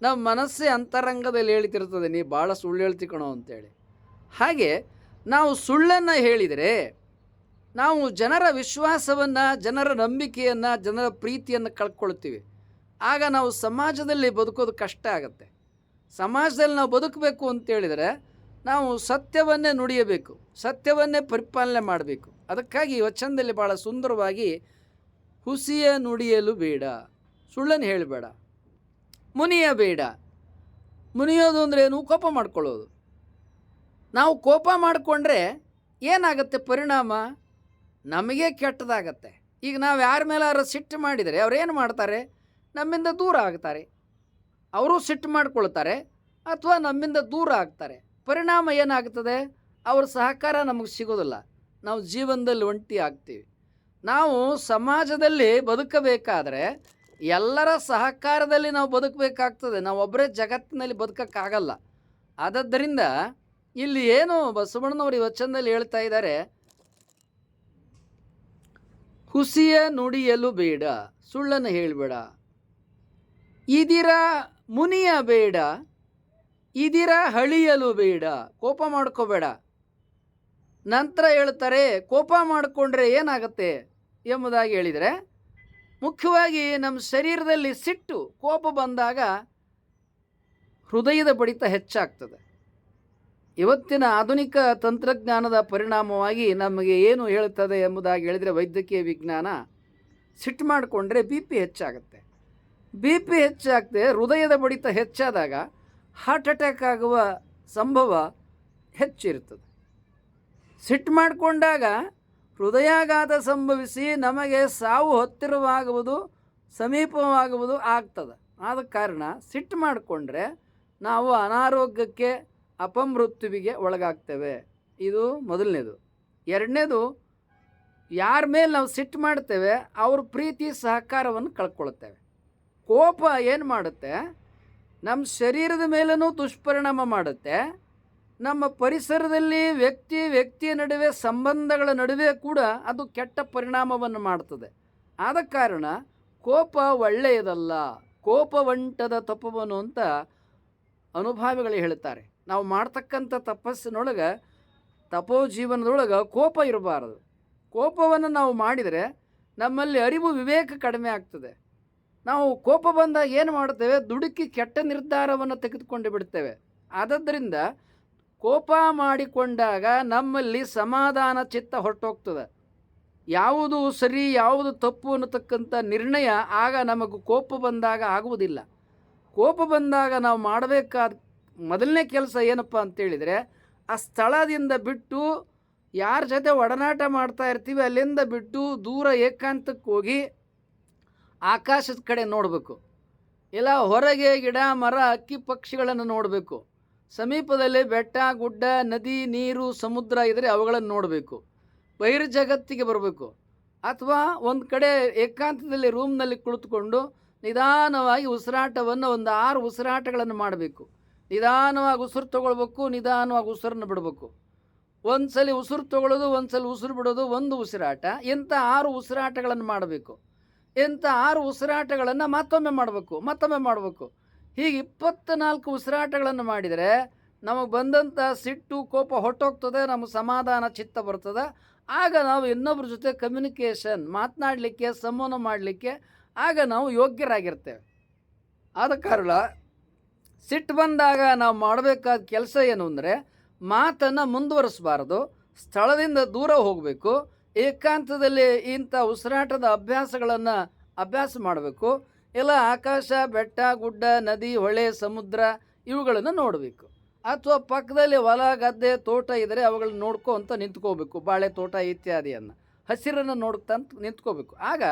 ನಮ್ಮ ಮನಸ್ಸೇ ಅಂತರಂಗದಲ್ಲಿ ಹೇಳ್ತಿರ್ತದೆ ನೀ ಭಾಳ ಸುಳ್ಳು ಹೇಳ್ತಿಕಣೋ ಅಂತೇಳಿ. ಹಾಗೆ ನಾವು ಸುಳ್ಳನ್ನು ಹೇಳಿದರೆ ನಾವು ಜನರ ವಿಶ್ವಾಸವನ್ನು, ಜನರ ನಂಬಿಕೆಯನ್ನು, ಜನರ ಪ್ರೀತಿಯನ್ನು ಕಳ್ಕೊಳ್ತೀವಿ. ಆಗ ನಾವು ಸಮಾಜದಲ್ಲಿ ಬದುಕೋದು ಕಷ್ಟ ಆಗುತ್ತೆ. ಸಮಾಜದಲ್ಲಿ ನಾವು ಬದುಕಬೇಕು ಅಂತೇಳಿದರೆ ನಾವು ಸತ್ಯವನ್ನೇ ನುಡಿಯಬೇಕು, ಸತ್ಯವನ್ನೇ ಪರಿಪಾಲನೆ ಮಾಡಬೇಕು. ಅದಕ್ಕಾಗಿ ವಚನದಲ್ಲಿ ಭಾಳ ಸುಂದರವಾಗಿ ಹುಸಿಯ ನುಡಿಯಲು ಬೇಡ, ಸುಳ್ಳನ್ನು ಹೇಳಬೇಡ. ಮುನಿಯಬೇಡ, ಮುನಿಯೋದು ಅಂದರೆ ಏನು? ಕೋಪ ಮಾಡ್ಕೊಳ್ಳೋದು. ನಾವು ಕೋಪ ಮಾಡಿಕೊಂಡ್ರೆ ಏನಾಗುತ್ತೆ ಪರಿಣಾಮ? ನಮಗೆ ಕೆಟ್ಟದಾಗತ್ತೆ. ಈಗ ನಾವು ಯಾರ ಮೇಲಾರು ಸಿಟ್ಟು ಮಾಡಿದರೆ ಅವ್ರೇನು ಮಾಡ್ತಾರೆ? ನಮ್ಮಿಂದ ದೂರ ಆಗ್ತಾರೆ. ಅವರು ಸಿಟ್ಟು ಮಾಡ್ಕೊಳ್ತಾರೆ ಅಥವಾ ನಮ್ಮಿಂದ ದೂರ ಆಗ್ತಾರೆ. ಪರಿಣಾಮ ಏನಾಗ್ತದೆ? ಅವ್ರ ಸಹಕಾರ ನಮಗೆ ಸಿಗೋದಿಲ್ಲ. ನಾವು ಜೀವನದಲ್ಲಿ ಒಂಟಿ ಆಗ್ತೀವಿ. ನಾವು ಸಮಾಜದಲ್ಲಿ ಬದುಕಬೇಕಾದ್ರೆ ಎಲ್ಲರ ಸಹಕಾರದಲ್ಲಿ ನಾವು ಬದುಕಬೇಕಾಗ್ತದೆ. ನಾವು ಒಬ್ಬರೇ ಜಗತ್ತಿನಲ್ಲಿ ಬದುಕೋಕ್ಕಾಗಲ್ಲ. ಆದ್ದರಿಂದ ಇಲ್ಲಿ ಏನು ಬಸವಣ್ಣನವರು ಈ ವಚನದಲ್ಲಿ ಹೇಳ್ತಾ ಇದ್ದಾರೆ, ಹುಸಿಯ ನುಡಿಯಲು ಬೇಡ, ಸುಳ್ಳನ್ನು ಹೇಳಬೇಡ, ಇದಿರ ಮುನಿಯ ಬೇಡ, ಇದಿರ ಹಳಿಯಲು ಬೇಡ. ಕೋಪ ಮಾಡ್ಕೋಬೇಡ. ನಂತರ ಹೇಳ್ತಾರೆ ಕೋಪ ಮಾಡಿಕೊಂಡ್ರೆ ಏನಾಗುತ್ತೆ ಎಂಬುದಾಗಿ ಹೇಳಿದರೆ, ಮುಖ್ಯವಾಗಿ ನಮ್ಮ ಶರೀರದಲ್ಲಿ ಸಿಟ್ಟು, ಕೋಪ ಬಂದಾಗ ಹೃದಯದ ಬಡಿತ ಹೆಚ್ಚಾಗ್ತದೆ. ಇವತ್ತಿನ ಆಧುನಿಕ ತಂತ್ರಜ್ಞಾನದ ಪರಿಣಾಮವಾಗಿ ನಮಗೆ ಏನು ಹೇಳ್ತದೆ ಎಂಬುದಾಗಿ ಹೇಳಿದರೆ, ವೈದ್ಯಕೀಯ ವಿಜ್ಞಾನ ಸಿಟ್ಟು ಮಾಡಿಕೊಂಡ್ರೆ ಬಿ ಪಿ ಹೆಚ್ಚಾಗುತ್ತೆ. ಬಿ ಪಿ ಹೆಚ್ಚಾಗ್ತದೆ. ಹೃದಯದ ಬಡಿತ ಹೆಚ್ಚಾದಾಗ ಹಾರ್ಟ್ ಅಟ್ಯಾಕ್ ಆಗುವ ಸಂಭವ ಹೆಚ್ಚಿರ್ತದೆ. ಸಿಟ್ಟು ಮಾಡಿಕೊಂಡಾಗ ಹೃದಯಾಘಾತ ಸಂಭವಿಸಿ ನಮಗೆ ಸಾವು ಹತ್ತಿರವಾಗುವುದು, ಸಮೀಪವಾಗುವುದು ಆಗ್ತದೆ. ಆದ ಕಾರಣ ಸಿಟ್ಟು ಮಾಡಿಕೊಂಡ್ರೆ ನಾವು ಅನಾರೋಗ್ಯಕ್ಕೆ, ಅಪಮೃತ್ಯುವಿಗೆ ಒಳಗಾಗ್ತೇವೆ. ಇದು ಮೊದಲನೇದು. ಎರಡನೇದು, ಯಾರ ಮೇಲೆ ನಾವು ಸಿಟ್ಟು ಮಾಡ್ತೇವೆ ಅವ್ರ ಪ್ರೀತಿ ಸಹಕಾರವನ್ನು ಕಳ್ಕೊಳ್ತೇವೆ. ಕೋಪ ಏನು ಮಾಡುತ್ತೆ? ನಮ್ಮ ಶರೀರದ ಮೇಲೂ ದುಷ್ಪರಿಣಾಮ ಮಾಡುತ್ತೆ. ನಮ್ಮ ಪರಿಸರದಲ್ಲಿ ವ್ಯಕ್ತಿಯ ನಡುವೆ, ಸಂಬಂಧಗಳ ನಡುವೆ ಕೂಡ ಅದು ಕೆಟ್ಟ ಪರಿಣಾಮವನ್ನು ಮಾಡ್ತದೆ. ಆದ ಕಾರಣ ಕೋಪ ಒಳ್ಳೆಯದಲ್ಲ. ಕೋಪವಂಟದ ತಪವನು ಅಂತ ಅನುಭಾವಿಗಳು ಹೇಳ್ತಾರೆ. ನಾವು ಮಾಡ್ತಕ್ಕಂಥ ತಪಸ್ಸಿನೊಳಗೆ, ತಪೋ ಜೀವನದೊಳಗೆ ಕೋಪ ಇರಬಾರದು. ಕೋಪವನ್ನು ನಾವು ಮಾಡಿದರೆ ನಮ್ಮಲ್ಲಿ ಅರಿವು, ವಿವೇಕ ಕಡಿಮೆ ಆಗ್ತದೆ. ನಾವು ಕೋಪ ಬಂದಾಗ ಏನು ಮಾಡ್ತೇವೆ? ದುಡುಕಿ ಕೆಟ್ಟ ನಿರ್ಧಾರವನ್ನು ತೆಗೆದುಕೊಂಡು ಬಿಡ್ತೇವೆ. ಆದ್ದರಿಂದ ಕೋಪ ಮಾಡಿಕೊಂಡಾಗ ನಮ್ಮಲ್ಲಿ ಸಮಾಧಾನ ಚಿತ್ತ ಹೊರಟೋಗ್ತದೆ. ಯಾವುದು ಸರಿ, ಯಾವುದು ತಪ್ಪು ಅನ್ನತಕ್ಕಂಥ ನಿರ್ಣಯ ಆಗ ನಮಗೆ ಕೋಪ ಬಂದಾಗ ಆಗುವುದಿಲ್ಲ. ಕೋಪ ಬಂದಾಗ ನಾವು ಮಾಡಬೇಕಾದ ಮೊದಲನೇ ಕೆಲಸ ಏನಪ್ಪ ಅಂತೇಳಿದರೆ, ಆ ಸ್ಥಳದಿಂದ ಬಿಟ್ಟು, ಯಾರ ಜೊತೆ ಒಡನಾಟ ಮಾಡ್ತಾ ಇರ್ತೀವಿ ಅಲ್ಲಿಂದ ಬಿಟ್ಟು ದೂರ ಏಕಾಂತಕ್ಕೆ ಹೋಗಿ ಆಕಾಶದ ಕಡೆ ನೋಡಬೇಕು. ಇಲ್ಲ ಹೊರಗೆ ಗಿಡ ಮರ ಹಕ್ಕಿ ಪಕ್ಷಿಗಳನ್ನು ನೋಡಬೇಕು. ಸಮೀಪದಲ್ಲಿ ಬೆಟ್ಟ ಗುಡ್ಡ ನದಿ ನೀರು ಸಮುದ್ರ ಇದ್ದರೆ ಅವುಗಳನ್ನು ನೋಡಬೇಕು. ಬಹಿರ್ಜಗತ್ತಿಗೆ ಬರಬೇಕು. ಅಥವಾ ಒಂದು ಕಡೆ ಏಕಾಂತದಲ್ಲಿ ರೂಮ್ನಲ್ಲಿ ಕುಳಿತುಕೊಂಡು ನಿಧಾನವಾಗಿ ಉಸಿರಾಟವನ್ನು ಒಂದು 6 ಉಸಿರಾಟಗಳನ್ನು ಮಾಡಬೇಕು. ನಿಧಾನವಾಗಿ ಉಸಿರು ತೊಗೊಳ್ಬೇಕು, ನಿಧಾನವಾಗಿ ಉಸಿರನ್ನು ಬಿಡಬೇಕು. ಒಂದು ಸಲ ಉಸಿರು ತೊಗೊಳ್ಳೋದು, ಒಂದು ಸಲ ಉಸಿರು ಬಿಡೋದು, ಒಂದು ಉಸಿರಾಟ. ಇಂಥ 6 ಉಸಿರಾಟಗಳನ್ನು ಮಾಡಬೇಕು. ಇಂಥ 6 ಉಸಿರಾಟಗಳನ್ನು ಮತ್ತೊಮ್ಮೆ ಮಾಡಬೇಕು. ಹೀಗೆ 24 ಉಸಿರಾಟಗಳನ್ನು ಮಾಡಿದರೆ ನಮಗೆ ಬಂದಂಥ ಸಿಟ್ಟು, ಕೋಪ ಹೊಟ್ಟೋಗ್ತದೆ. ನಮಗೆ ಸಮಾಧಾನ ಚಿತ್ತ ಬರ್ತದೆ. ಆಗ ನಾವು ಇನ್ನೊಬ್ಬರ ಜೊತೆ ಕಮ್ಯುನಿಕೇಷನ್, ಮಾತನಾಡಲಿಕ್ಕೆ, ಸಂವಹನ ಮಾಡಲಿಕ್ಕೆ ಆಗ ನಾವು ಯೋಗ್ಯರಾಗಿರ್ತೇವೆ. ಆದ ಕಾರಣ ಸಿಟ್ಟು ಬಂದಾಗ ನಾವು ಮಾಡಬೇಕಾದ ಕೆಲಸ ಏನು ಅಂದರೆ, ಮಾತನ್ನು ಮುಂದುವರಿಸಬಾರ್ದು, ಸ್ಥಳದಿಂದ ದೂರ ಹೋಗಬೇಕು. ಏಕಾಂತದಲ್ಲಿ ಇಂಥ ಉಸಿರಾಟದ ಅಭ್ಯಾಸಗಳನ್ನು ಅಭ್ಯಾಸ ಮಾಡಬೇಕು. ಇಲ್ಲ ಆಕಾಶ, ಬೆಟ್ಟ, ಗುಡ್ಡ, ನದಿ, ಹೊಳೆ, ಸಮುದ್ರ ಇವುಗಳನ್ನು ನೋಡಬೇಕು. ಅಥವಾ ಪಕ್ಕದಲ್ಲಿ ಹೊಲ, ಗದ್ದೆ, ತೋಟ ಇದ್ದರೆ ಅವುಗಳನ್ನ ನೋಡ್ಕೊಂತ ನಿಂತ್ಕೋಬೇಕು. ಬಾಳೆ ತೋಟ ಇತ್ಯಾದಿಯನ್ನು, ಹಸಿರನ್ನು ನೋಡ್ತಾ ನಿಂತ್ಕೋಬೇಕು. ಆಗ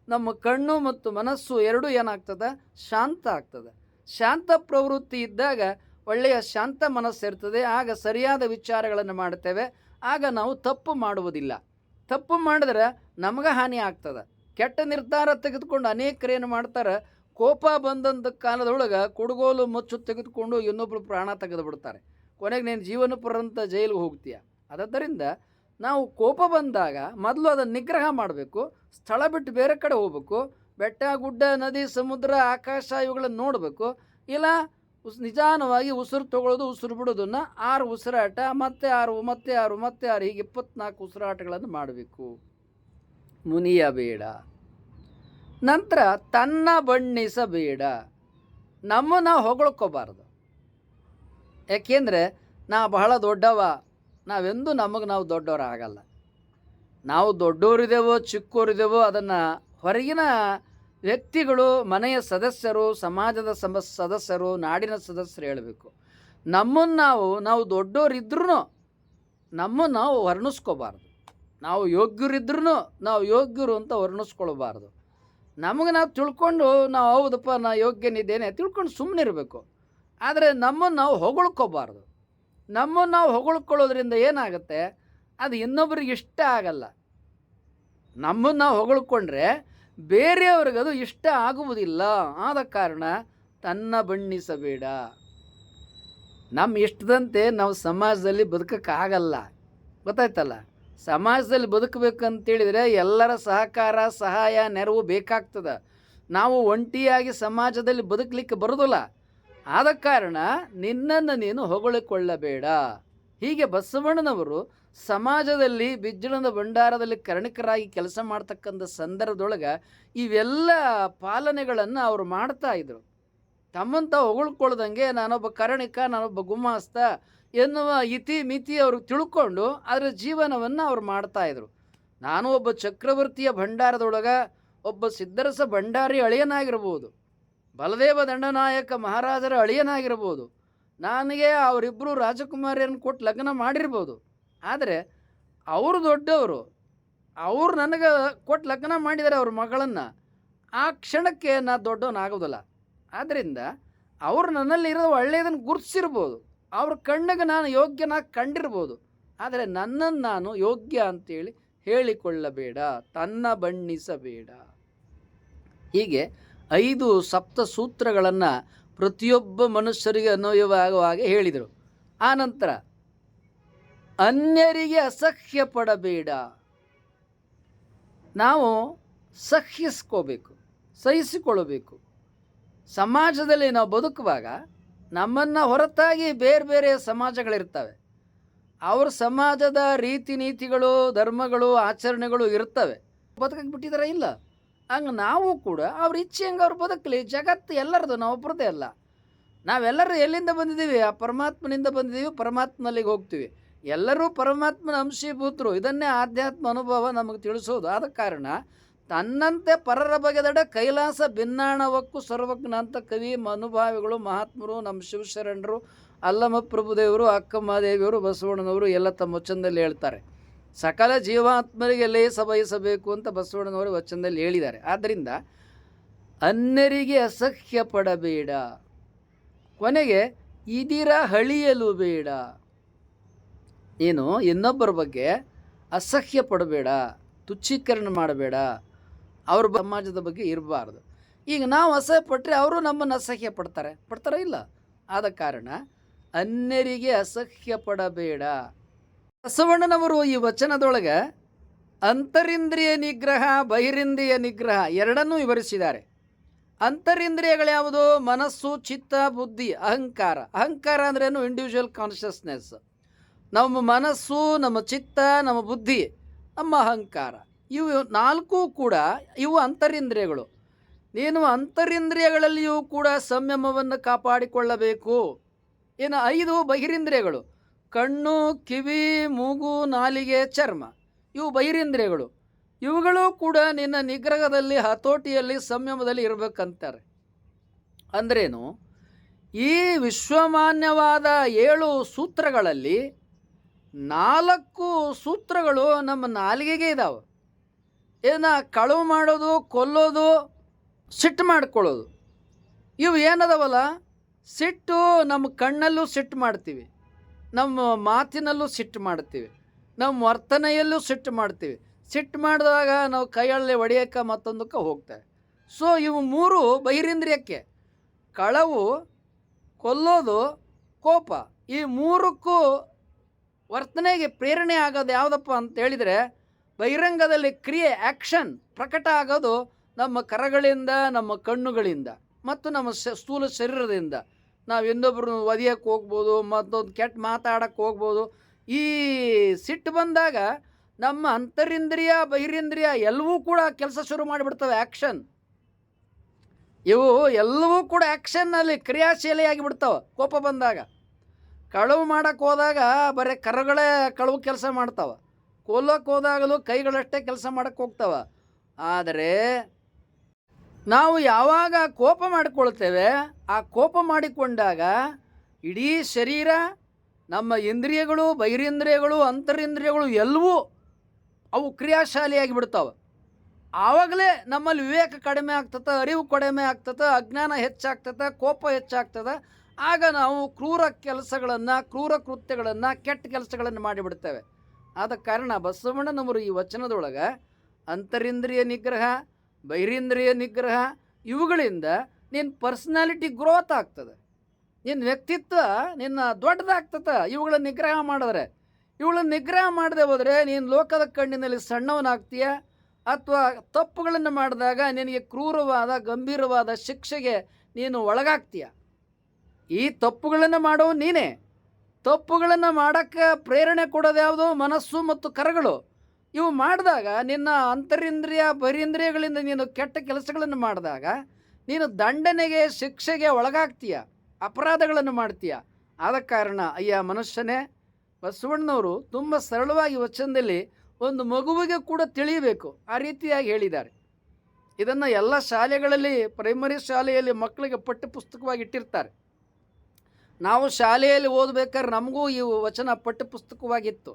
ನಮ್ಮ ಕಣ್ಣು ಮತ್ತು ಮನಸ್ಸು ಎರಡೂ ಏನಾಗ್ತದೆ? ಶಾಂತ ಆಗ್ತದೆ. ಶಾಂತ ಪ್ರವೃತ್ತಿ ಇದ್ದಾಗ ಒಳ್ಳೆಯ ಶಾಂತ ಮನಸ್ಸು ಇರ್ತದೆ. ಆಗ ಸರಿಯಾದ ವಿಚಾರಗಳನ್ನು ಮಾಡ್ತೇವೆ. ಆಗ ನಾವು ತಪ್ಪು ಮಾಡುವುದಿಲ್ಲ. ತಪ್ಪು ಮಾಡಿದ್ರೆ ನಮಗೆ ಹಾನಿ ಆಗ್ತದೆ. ಕೆಟ್ಟ ನಿರ್ಧಾರ ತೆಗೆದುಕೊಂಡು ಅನೇಕರೇನು ಮಾಡ್ತಾರೆ? ಕೋಪ ಬಂದಂಥ ಕಾಲದೊಳಗೆ ಕುಡುಗೋಲು ಮುಚ್ಚು ತೆಗೆದುಕೊಂಡು ಇನ್ನೊಬ್ಬರು ಪ್ರಾಣ ತೆಗೆದು ಬಿಡ್ತಾರೆ. ಕೊನೆಗೆ ನೀನು ಜೀವನ ಪರ್ಯಂತ ಜೈಲಿಗೆ ಹೋಗ್ತೀಯ. ಆದ್ದರಿಂದ ನಾವು ಕೋಪ ಬಂದಾಗ ಮೊದಲು ಅದನ್ನು ನಿಗ್ರಹ ಮಾಡಬೇಕು. ಸ್ಥಳ ಬಿಟ್ಟು ಬೇರೆ ಕಡೆ ಹೋಗಬೇಕು. ಬೆಟ್ಟ ಗುಡ್ಡ ನದಿ ಸಮುದ್ರ ಆಕಾಶ ಇವುಗಳನ್ನು ನೋಡಬೇಕು. ಇಲ್ಲ ನಿಧಾನವಾಗಿ ಉಸಿರು ತಗೊಳ್ಳೋದು, ಉಸಿರು ಬಿಡೋದನ್ನು 6 ಉಸಿರಾಟ, ಮತ್ತೆ 6 ಹೀಗೆ 24 ಉಸಿರಾಟಗಳನ್ನು ಮಾಡಬೇಕು. ಮುನಿಯಬೇಡ. ನಂತರ ತನ್ನ ಬಣ್ಣಿಸಬೇಡ. ನಮ್ಮನ್ನು ಹೊಗಳ್ಕೋಬಾರ್ದು. ಯಾಕೆಂದರೆ ನಾ ಬಹಳ ದೊಡ್ಡವ, ನಾವೆಂದೂ ನಾವು ದೊಡ್ಡವರಾಗಲ್ಲ. ನಾವು ದೊಡ್ಡವರಿದ್ದೇವೋ ಚಿಕ್ಕವರಿದ್ದೇವೋ ಅದನ್ನು ಹೊರಗಿನ ವ್ಯಕ್ತಿಗಳು, ಮನೆಯ ಸದಸ್ಯರು, ಸಮಾಜದ ಸದಸ್ಯರು, ನಾಡಿನ ಸದಸ್ಯರು ಹೇಳಬೇಕು. ನಮ್ಮನ್ನು ನಾವು ದೊಡ್ಡವರಿದ್ರೂ ನಮ್ಮನ್ನು ನಾವು ವರ್ಣಿಸ್ಕೋಬಾರ್ದು. ನಾವು ಯೋಗ್ಯರಿದ್ರೂ ನಾವು ಯೋಗ್ಯರು ಅಂತ ವರ್ಣಿಸ್ಕೊಳ್ಬಾರ್ದು. ನಮಗೆ ನಾವು ತಿಳ್ಕೊಂಡು ನಾವು ಹೌದಪ್ಪ ನಾ ಯೋಗ್ಯನಿದ್ದೇನೆ ತಿಳ್ಕೊಂಡು ಸುಮ್ಮನೆ ಇರಬೇಕು. ಆದರೆ ನಮ್ಮನ್ನು ನಾವು ಹೊಗಳ್ಕೋಬಾರ್ದು. ನಮ್ಮನ್ನು ನಾವು ಹೊಗಳ್ಕೊಳ್ಳೋದ್ರಿಂದ ಏನಾಗುತ್ತೆ, ಅದು ಇನ್ನೊಬ್ರಿಗೆ ಇಷ್ಟ ಆಗಲ್ಲ. ನಮ್ಮನ್ನು ನಾವು ಹೊಗಳ್ಕೊಂಡ್ರೆ ಬೇರೆಯವ್ರಿಗೆ ಅದು ಇಷ್ಟ ಆಗುವುದಿಲ್ಲ. ಆದ ಕಾರಣ ತನ್ನ ಬಣ್ಣಿಸಬೇಡ. ನಮ್ಮ ಇಷ್ಟದಂತೆ ನಾವು ಸಮಾಜದಲ್ಲಿ ಬದುಕೋಕ್ಕಾಗಲ್ಲ. ಗೊತ್ತಾಯ್ತಲ್ಲ? ಸಮಾಜದಲ್ಲಿ ಬದುಕಬೇಕಂತೇಳಿದರೆ ಎಲ್ಲರ ಸಹಕಾರ, ಸಹಾಯ, ನೆರವು ಬೇಕಾಗ್ತದೆ. ನಾವು ಒಂಟಿಯಾಗಿ ಸಮಾಜದಲ್ಲಿ ಬದುಕಲಿಕ್ಕೆ ಬರೋದಿಲ್ಲ. ಆದ ಕಾರಣ ನಿನ್ನನ್ನು ನೀನು ಹೊಗಳಿಕೊಳ್ಳಬೇಡ. ಹೀಗೆ ಬಸವಣ್ಣನವರು ಸಮಾಜದಲ್ಲಿ ಬಿಜ್ಜಳದ ಭಂಡಾರದಲ್ಲಿ ಕರ್ಣಿಕರಾಗಿ ಕೆಲಸ ಮಾಡ್ತಕ್ಕಂಥ ಸಂದರ್ಭದೊಳಗೆ ಇವೆಲ್ಲ ಪಾಲನೆಗಳನ್ನು ಅವರು ಮಾಡ್ತಾಯಿದ್ರು. ತಮ್ಮಂತ ಹೊಗಳ್ಕೊಳ್ದಂಗೆ ನಾನೊಬ್ಬ ಕರ್ಣಿಕ, ನಾನೊಬ್ಬ ಗುಮಾಸ್ತ ಎನ್ನುವ ಇತಿ ಮಿತಿ ಅವರು ತಿಳ್ಕೊಂಡು ಅದರ ಜೀವನವನ್ನು ಅವ್ರು ಮಾಡ್ತಾಯಿದ್ರು. ನಾನು ಒಬ್ಬ ಚಕ್ರವರ್ತಿಯ ಭಂಡಾರದೊಳಗೆ ಒಬ್ಬ ಸಿದ್ಧರಸ ಭಂಡಾರಿ ಅಳಿಯನಾಗಿರ್ಬೋದು, ಬಲದೇವ ದಂಡನಾಯಕ ಮಹಾರಾಜರ ಅಳಿಯನಾಗಿರ್ಬೋದು, ನನಗೆ ಅವರಿಬ್ಬರು ರಾಜಕುಮಾರಿಯನ್ನು ಕೊಟ್ಟು ಲಗ್ನ ಮಾಡಿರ್ಬೋದು. ಆದರೆ ಅವರು ದೊಡ್ಡವರು, ಅವರು ನನಗೆ ಕೊಟ್ಟು ಲಗ್ನ ಮಾಡಿದ್ದಾರೆ ಅವ್ರ ಮಗಳನ್ನು. ಆ ಕ್ಷಣಕ್ಕೆ ನಾನು ದೊಡ್ಡವನಾಗೋದಿಲ್ಲ. ಆದ್ದರಿಂದ ಅವರು ನನ್ನಲ್ಲಿರೋ ಒಳ್ಳೆಯದನ್ನು ಗುರುತಿಸಿರ್ಬೋದು, ಅವ್ರ ಕಣ್ಣಿಗೆ ನಾನು ಯೋಗ್ಯನಾಗಿ ಕಂಡಿರ್ಬೋದು. ಆದರೆ ನನ್ನನ್ನು ನಾನು ಯೋಗ್ಯ ಅಂತೇಳಿ ಹೇಳಿಕೊಳ್ಳಬೇಡ, ತನ್ನ ಬಣ್ಣಿಸಬೇಡ. ಹೀಗೆ 5 ಸಪ್ತ ಸೂತ್ರಗಳನ್ನು ಪ್ರತಿಯೊಬ್ಬ ಮನುಷ್ಯರಿಗೆ ಅನ್ವಯವಾಗುವ ಹಾಗೆ ಹೇಳಿದರು. ಆನಂತರ ಅನ್ಯರಿಗೆ ಅಸಹ್ಯ ಪಡಬೇಡ. ನಾವು ಸಹಿಸ್ಕೋಬೇಕು, ಸಹಿಸಿಕೊಳ್ಳಬೇಕು. ಸಮಾಜದಲ್ಲಿ ನಾವು ಬದುಕುವಾಗ ನಮ್ಮನ್ನು ಹೊರತಾಗಿ ಬೇರೆ ಬೇರೆ ಸಮಾಜಗಳಿರ್ತವೆ. ಅವ್ರ ಸಮಾಜದ ರೀತಿ ನೀತಿಗಳು, ಧರ್ಮಗಳು, ಆಚರಣೆಗಳು ಇರ್ತವೆ. ಬದುಕಕ್ಕೆ ಬಿಟ್ಟಿದ್ದಾರೆ ಇಲ್ಲ. ಹಂಗೆ ನಾವು ಕೂಡ ಅವ್ರ ಇಚ್ಛೆ ಹಂಗೆ ಅವ್ರು ಬದುಕಲಿ. ಜಗತ್ತು ಎಲ್ಲರದು, ನಾವು ಒಬ್ಬರದೇ ಅಲ್ಲ. ನಾವೆಲ್ಲರೂ ಎಲ್ಲಿಂದ ಬಂದಿದ್ದೀವಿ? ಆ ಪರಮಾತ್ಮನಿಂದ ಬಂದಿದ್ದೀವಿ, ಪರಮಾತ್ಮನಲ್ಲಿಗೆ ಹೋಗ್ತೀವಿ. ಎಲ್ಲರೂ ಪರಮಾತ್ಮನ ಅಂಶೀಭೂತರು. ಇದನ್ನೇ ಆಧ್ಯಾತ್ಮ ಅನುಭವ ನಮಗೆ ತಿಳಿಸೋದು. ಆದ ಕಾರಣ ತನ್ನಂತೆ ಪರರ ಬಗೆದಡ ಕೈಲಾಸ ಭಿನ್ನಾಣವಕ್ಕೂ ಸರ್ವಜ್ಞ ಅಂತ ಕವಿ, ಅನುಭಾವಿಗಳು, ಮಹಾತ್ಮರು, ನಮ್ಮ ಶಿವಶರಣರು, ಅಲ್ಲಮ ಪ್ರಭುದೇವರು, ಅಕ್ಕಮ್ಮದೇವಿಯವರು, ಬಸವಣ್ಣನವರು ಎಲ್ಲ ತಮ್ಮ ವಚನದಲ್ಲಿ ಹೇಳ್ತಾರೆ. ಸಕಲ ಜೀವಾತ್ಮರಿಗೆ ಲೇಸ ಬಯಸಬೇಕು ಅಂತ ಬಸವಣ್ಣನವರು ವಚನದಲ್ಲಿ ಹೇಳಿದ್ದಾರೆ. ಆದ್ದರಿಂದ ಅನ್ಯರಿಗೆ ಅಸಹ್ಯ ಪಡಬೇಡ. ಕೊನೆಗೆ ಇದಿರ ಹಳಿಯಲು ಬೇಡ. ನೀನು ಇನ್ನೊಬ್ಬರ ಬಗ್ಗೆ ಅಸಹ್ಯ ಪಡಬೇಡ, ತುಚ್ಛೀಕರಣ ಮಾಡಬೇಡ, ಅವ್ರ ಸಮಾಜದ ಬಗ್ಗೆ ಇರಬಾರ್ದು. ಈಗ ನಾವು ಅಸಹ್ಯ ಪಟ್ಟರೆ ಅವರು ನಮ್ಮನ್ನು ಅಸಹ್ಯ ಪಡ್ತಾರ ಇಲ್ಲ. ಆದ ಕಾರಣ ಅನ್ಯರಿಗೆ ಅಸಹ್ಯ ಪಡಬೇಡ. ಬಸವಣ್ಣನವರು ಈ ವಚನದೊಳಗೆ ಅಂತರಿಂದ್ರಿಯ ನಿಗ್ರಹ, ಬಹಿರಿಂದ್ರಿಯ ನಿಗ್ರಹ ಎರಡನ್ನೂ ವಿವರಿಸಿದ್ದಾರೆ. ಅಂತರಿಂದ್ರಿಯಗಳ್ಯಾವುದು? ಮನಸ್ಸು, ಚಿತ್ತ, ಬುದ್ಧಿ, ಅಹಂಕಾರ. ಅಹಂಕಾರ ಅಂದ್ರೇನು? Individual consciousness. ನಮ್ಮ ಮನಸ್ಸು, ನಮ್ಮ ಚಿತ್ತ, ನಮ್ಮ ಬುದ್ಧಿ, ನಮ್ಮ ಅಹಂಕಾರ, ಇವು 4 ಕೂಡ ಇವು ಅಂತರಿಂದ್ರಿಯಗಳು. ನೀನು ಅಂತರಿಂದ್ರಿಯಗಳಲ್ಲಿಯೂ ಕೂಡ ಸಂಯಮವನ್ನು ಕಾಪಾಡಿಕೊಳ್ಳಬೇಕು. ಇನ್ನು 5 ಬಹಿರಿಂದ್ರಿಯಗಳು: ಕಣ್ಣು, ಕಿವಿ, ಮೂಗು, ನಾಲಿಗೆ, ಚರ್ಮ. ಇವು ಬಹಿರಿಂದ್ರಿಯಗಳು. ಇವುಗಳು ಕೂಡ ನಿನ್ನ ನಿಗ್ರಹದಲ್ಲಿ, ಹತೋಟಿಯಲ್ಲಿ, ಸಂಯಮದಲ್ಲಿ ಇರಬೇಕಂತಾರೆ. ಅಂದ್ರೇನು? ಈ ವಿಶ್ವಮಾನ್ಯವಾದ 7 ಸೂತ್ರಗಳಲ್ಲಿ 4 ಸೂತ್ರಗಳು ನಮ್ಮ ನಾಲಿಗೆಗೆ ಇದ್ದಾವೆ. ಏನ ಕಳುವು ಮಾಡೋದು, ಕೊಲ್ಲೋದು, ಸಿಟ್ಟು ಮಾಡ್ಕೊಳ್ಳೋದು, ಇವು ಏನದವಲ್ಲ, ಸಿಟ್ಟು ನಮ್ಮ ಕಣ್ಣಲ್ಲೂ ಸಿಟ್ಟು ಮಾಡ್ತೀವಿ, ನಮ್ಮ ಮಾತಿನಲ್ಲೂ ಸಿಟ್ಟು ಮಾಡ್ತೀವಿ, ನಮ್ಮ ವರ್ತನೆಯಲ್ಲೂ ಸಿಟ್ಟು ಮಾಡ್ತೀವಿ. ಸಿಟ್ಟು ಮಾಡಿದಾಗ ನಾವು ಕೈಯಲ್ಲೇ ಹೊಡೆಯೋಕ್ಕೆ ಮತ್ತೊಂದಕ್ಕೆ ಹೋಗ್ತೇವೆ. ಸೊ ಇವು 3 ಬಹಿರಿಂದ್ರಿಯಕ್ಕೆ. ಕಳವು, ಕೊಲ್ಲೋದು, ಕೋಪ, ಈ 3ಕ್ಕೂ ವರ್ತನೆಗೆ ಪ್ರೇರಣೆ ಆಗೋದು ಯಾವುದಪ್ಪ ಅಂತ ಹೇಳಿದರೆ, ಬಹಿರಂಗದಲ್ಲಿ ಕ್ರಿಯೆ, ಆ್ಯಕ್ಷನ್ ಪ್ರಕಟ ಆಗೋದು ನಮ್ಮ ಕರಗಳಿಂದ, ನಮ್ಮ ಕಣ್ಣುಗಳಿಂದ ಮತ್ತು ನಮ್ಮ ಸ್ಥೂಲ ಶರೀರದಿಂದ. ನಾವು ಇನ್ನೊಬ್ಬರು ಒದಿಯೋಕ್ಕೆ ಹೋಗ್ಬೋದು, ಮತ್ತೊಂದು ಕೆಟ್ಟ ಮಾತಾಡೋಕ್ಕೆ ಹೋಗ್ಬೋದು. ಈ ಸಿಟ್ಟು ಬಂದಾಗ ನಮ್ಮ ಅಂತರಿಂದ್ರಿಯ, ಬಹಿರಿಂದ್ರಿಯ ಎಲ್ಲವೂ ಕೂಡ ಕೆಲಸ ಶುರು ಮಾಡಿಬಿಡ್ತವೆ. ಆ್ಯಕ್ಷನ್, ಇವು ಎಲ್ಲವೂ ಕೂಡ ಆ್ಯಕ್ಷನ್ನಲ್ಲಿ ಕ್ರಿಯಾಶೀಲಿಯಾಗಿ ಬಿಡ್ತವೆ. ಕೋಪ ಬಂದಾಗ, ಕಳವು ಮಾಡೋಕ್ಕೆ ಹೋದಾಗ ಬರೀ ಕರಗಳೇ ಕಳವು ಕೆಲಸ ಮಾಡ್ತಾವೆ. ಕೊಲ್ಲೋಕ್ಕೆ ಹೋದಾಗಲೂ ಕೈಗಳಷ್ಟೇ ಕೆಲಸ ಮಾಡೋಕ್ಕೆ ಹೋಗ್ತಾವೆ. ಆದರೆ ನಾವು ಯಾವಾಗ ಕೋಪ ಮಾಡಿಕೊಳ್ತೇವೆ, ಆ ಕೋಪ ಮಾಡಿಕೊಂಡಾಗ ಇಡೀ ಶರೀರ, ನಮ್ಮ ಇಂದ್ರಿಯಗಳು, ಬಹಿರೇಂದ್ರಿಯಗಳು, ಅಂತರಿಂದ್ರಿಯಗಳು ಎಲ್ಲವೂ ಅವು ಕ್ರಿಯಾಶಾಲಿಯಾಗಿ ಬಿಡ್ತಾವೆ. ಆವಾಗಲೇ ನಮ್ಮಲ್ಲಿ ವಿವೇಕ ಕಡಿಮೆ ಆಗ್ತದೆ, ಅರಿವು ಕಡಿಮೆ ಆಗ್ತದೆ, ಅಜ್ಞಾನ ಹೆಚ್ಚಾಗ್ತದೆ, ಕೋಪ ಹೆಚ್ಚಾಗ್ತದೆ. ಆಗ ನಾವು ಕ್ರೂರ ಕೆಲಸಗಳನ್ನು, ಕ್ರೂರ ಕೃತ್ಯಗಳನ್ನು, ಕೆಟ್ಟ ಕೆಲಸಗಳನ್ನು ಮಾಡಿಬಿಡ್ತೇವೆ. ಆದ ಕಾರಣ ಬಸವಣ್ಣನವರು ಈ ವಚನದೊಳಗೆ ಅಂತರಿಂದ್ರಿಯ ನಿಗ್ರಹ, ಬಹಿರೇಂದ್ರಿಯ ನಿಗ್ರಹ ಇವುಗಳಿಂದ ನಿನ್ನ ಪರ್ಸ್ನಾಲಿಟಿ ಗ್ರೋತ್ ಆಗ್ತದೆ, ನಿನ್ನ ವ್ಯಕ್ತಿತ್ವ ನಿನ್ನ ದೊಡ್ಡದಾಗ್ತದೆ. ಇವುಗಳ ನಿಗ್ರಹ ಮಾಡಿದ್ರೆ, ಇವುಗಳನ್ನು ನಿಗ್ರಹ ಮಾಡದೆ ಹೋದರೆ ನೀನು ಲೋಕದ ಕಣ್ಣಿನಲ್ಲಿ ಸಣ್ಣವನಾಗ್ತೀಯ, ಅಥವಾ ತಪ್ಪುಗಳನ್ನು ಮಾಡಿದಾಗ ನಿನಗೆ ಕ್ರೂರವಾದ ಗಂಭೀರವಾದ ಶಿಕ್ಷೆಗೆ ನೀನು ಒಳಗಾಗ್ತೀಯ. ಈ ತಪ್ಪುಗಳನ್ನು ಮಾಡೋ ನೀನೇ. ತಪ್ಪುಗಳನ್ನು ಮಾಡೋಕ್ಕೆ ಪ್ರೇರಣೆ ಕೊಡೋದು ಯಾವುದು? ಮನಸ್ಸು ಮತ್ತು ಕರಗಳು. ಇವು ಮಾಡಿದಾಗ ನಿನ್ನ ಅಂತರಿಂದ್ರಿಯ ಬಹಿರೇಂದ್ರಿಯಗಳಿಂದ ನೀನು ಕೆಟ್ಟ ಕೆಲಸಗಳನ್ನು ಮಾಡಿದಾಗ ನೀನು ದಂಡನೆಗೆ, ಶಿಕ್ಷೆಗೆ ಒಳಗಾಗ್ತೀಯ, ಅಪರಾಧಗಳನ್ನು ಮಾಡ್ತೀಯ. ಆದ ಕಾರಣ ಅಯ್ಯ ಮನುಷ್ಯನೇ, ಬಸವಣ್ಣನವರು ತುಂಬ ಸರಳವಾಗಿ ವಚನದಲ್ಲಿ ಒಂದು ಮಗುವಿಗೆ ಕೂಡ ತಿಳಿಯಬೇಕು ಆ ರೀತಿಯಾಗಿ ಹೇಳಿದ್ದಾರೆ. ಇದನ್ನು ಎಲ್ಲ ಶಾಲೆಗಳಲ್ಲಿ, ಪ್ರೈಮರಿ ಶಾಲೆಯಲ್ಲಿ ಮಕ್ಕಳಿಗೆ ಪಠ್ಯಪುಸ್ತಕವಾಗಿ ಇಟ್ಟಿರ್ತಾರೆ. ನಾವು ಶಾಲೆಯಲ್ಲಿ ಓದಬೇಕಾದ್ರೆ ನಮಗೂ ಈ ವಚನ ಪಠ್ಯಪುಸ್ತಕವಾಗಿತ್ತು.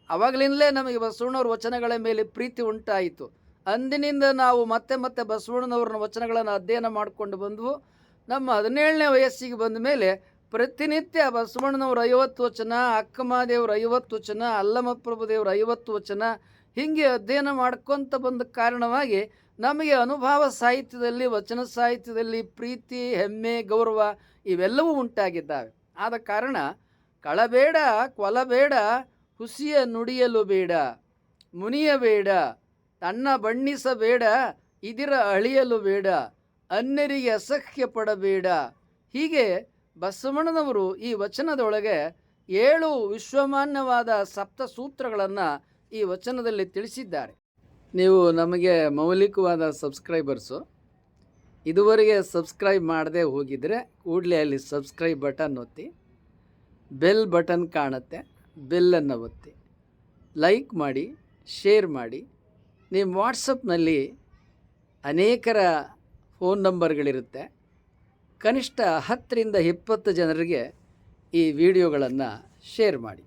ಆವಾಗಲಿಂದಲೇ ನಮಗೆ ಬಸವಣ್ಣವ್ರ ವಚನಗಳ ಮೇಲೆ ಪ್ರೀತಿ ಉಂಟಾಯಿತು. ಅಂದಿನಿಂದ ನಾವು ಮತ್ತೆ ಮತ್ತೆ ಬಸವಣ್ಣನವ್ರನ್ನ ವಚನಗಳನ್ನು ಅಧ್ಯಯನ ಮಾಡಿಕೊಂಡು ಬಂದವು. ನಮ್ಮ 17ನೇ ವಯಸ್ಸಿಗೆ ಬಂದ ಮೇಲೆ ಪ್ರತಿನಿತ್ಯ ಬಸವಣ್ಣನವ್ರ 50 ವಚನ, ಅಕ್ಕಮಹಾದೇವ್ರ 50 ವಚನ, ಅಲ್ಲಮಪ್ರಭುದೇವ್ರ 50 ವಚನ ಹೀಗೆ ಅಧ್ಯಯನ ಮಾಡ್ಕೊತ ಬಂದ ಕಾರಣವಾಗಿ ನಮಗೆ ಅನುಭವ ಸಾಹಿತ್ಯದಲ್ಲಿ, ವಚನ ಸಾಹಿತ್ಯದಲ್ಲಿ ಪ್ರೀತಿ, ಹೆಮ್ಮೆ, ಗೌರವ ಇವೆಲ್ಲವೂ ಉಂಟಾಗಿದ್ದಾವೆ. ಆದ ಕಾರಣ ಕಳಬೇಡ, ಕೊಲಬೇಡ, ಹುಸಿಯ ನುಡಿಯಲು ಬೇಡ, ಮುನಿಯಬೇಡ, ತನ್ನ ಬಣ್ಣಿಸಬೇಡ, ಇದಿರ ಅಳಿಯಲು ಬೇಡ, ಅನ್ಯರಿಗೆ ಅಸಹ್ಯ ಪಡಬೇಡ. ಹೀಗೆ ಬಸವಣ್ಣನವರು ಈ ವಚನದೊಳಗೆ 7 ವಿಶ್ವಮಾನ್ಯವಾದ ಸಪ್ತಸೂತ್ರಗಳನ್ನು ಈ ವಚನದಲ್ಲಿ ತಿಳಿಸಿದ್ದಾರೆ. ನೀವು ನಮಗೆ ಮೌಲಿಕವಾದ ಸಬ್ಸ್ಕ್ರೈಬರ್ಸು. ಇದುವರೆಗೆ ಸಬ್ಸ್ಕ್ರೈಬ್ ಮಾಡದೆ ಹೋಗಿದರೆ ಕೂಡಲೇ ಅಲ್ಲಿ ಸಬ್ಸ್ಕ್ರೈಬ್ ಬಟನ್ ಒತ್ತಿ, ಬೆಲ್ ಬಟನ್ ಕಾಣುತ್ತೆ, ಬೆಲ್ಲನ್ನು ಒತ್ತಿ, ಲೈಕ್ ಮಾಡಿ, ಶೇರ್ ಮಾಡಿ. ನಿಮ್ಮ ವಾಟ್ಸಪ್ನಲ್ಲಿ ಅನೇಕರ ಫೋನ್ ನಂಬರ್ಗಳಿರುತ್ತೆ. ಕನಿಷ್ಠ 10ರಿಂದ 20 ಜನರಿಗೆ ಈ ವಿಡಿಯೋಗಳನ್ನು ಶೇರ್ ಮಾಡಿ.